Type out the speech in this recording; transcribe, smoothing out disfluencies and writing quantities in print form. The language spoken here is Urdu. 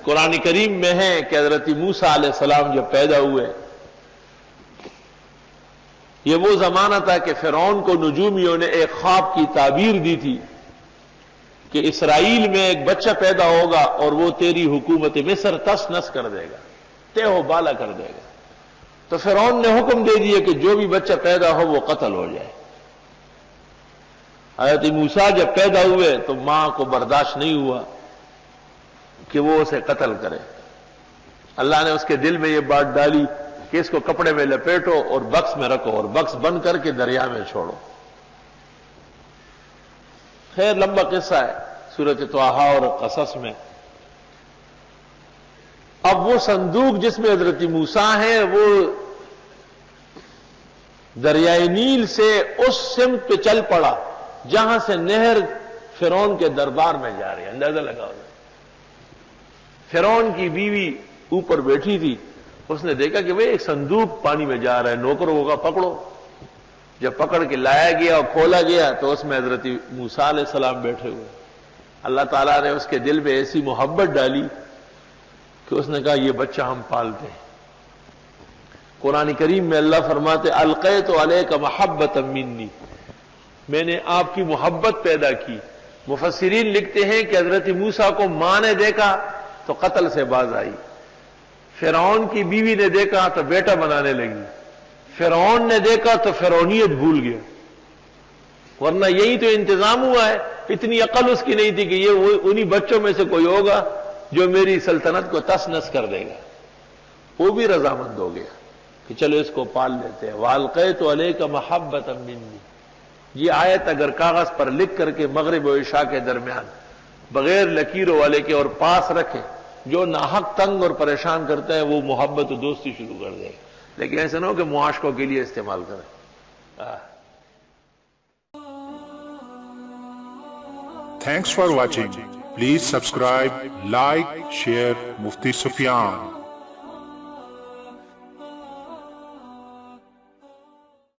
قرآن کریم میں ہے کہ حضرت موسیٰ علیہ السلام جب پیدا ہوئے، یہ وہ زمانہ تھا کہ فرعون کو نجومیوں نے ایک خواب کی تعبیر دی تھی کہ اسرائیل میں ایک بچہ پیدا ہوگا اور وہ تیری حکومت مصر تس نس کر دے گا، تہو بالا کر دے گا۔ تو فرعون نے حکم دے دیا کہ جو بھی بچہ پیدا ہو وہ قتل ہو جائے۔ حضرت موسیٰ جب پیدا ہوئے تو ماں کو برداشت نہیں ہوا کہ وہ اسے قتل کرے۔ اللہ نے اس کے دل میں یہ بات ڈالی کہ اس کو کپڑے میں لپیٹو اور بکس میں رکھو اور بکس بند کر کے دریا میں چھوڑو۔ خیر لمبا قصہ ہے سورۃ طٰہٰ اور قصص میں۔ اب وہ صندوق جس میں حضرت موسیٰ ہے وہ دریائے نیل سے اس سمت پہ چل پڑا جہاں سے نہر فرعون کے دربار میں جا رہی ہے۔ اندازہ لگاؤ، فرعون کی بیوی اوپر بیٹھی تھی، اس نے دیکھا کہ بھئی ایک صندوق پانی میں جا رہا ہے، نوکروں کا پکڑو۔ جب پکڑ کے لایا گیا اور کھولا گیا تو اس میں حضرت موسیٰ علیہ السلام بیٹھے ہوئے۔ اللہ تعالیٰ نے اس کے دل میں ایسی محبت ڈالی کہ اس نے کہا یہ بچہ ہم پالتے ہیں۔ قرآن کریم میں اللہ فرماتے القیت علیک محبۃ منی، میں نے آپ کی محبت پیدا کی۔ مفسرین لکھتے ہیں کہ حضرت موسیٰ کو ماں نے دیکھا تو قتل سے باز آئی، فرعون کی بیوی نے دیکھا تو بیٹا بنانے لگی، فرعون نے دیکھا تو فرعونیت بھول گیا۔ ورنہ یہی تو انتظام ہوا ہے، اتنی عقل اس کی نہیں تھی کہ یہ انہی بچوں میں سے کوئی ہوگا جو میری سلطنت کو تس نس کر دے گا۔ وہ بھی رضامند ہو گیا کہ چلو اس کو پال لیتے ہیں۔ وَأَلْقَيْتُ عَلَيْكَ مَحَبَّةً مِّنِّي، یہ آیت اگر کاغذ پر لکھ کر کے مغرب و عشاء کے درمیان بغیر لکیروں والے کے اور پاس رکھے، جو ناحق تنگ اور پریشان کرتا ہے وہ محبت و دوستی شروع کر دے گا۔ لیکن ایسا نہ ہو کہ معاشقوں کے لیے استعمال کریں۔ Thanks for watching. Please subscribe, like, share Mufti Sufyan.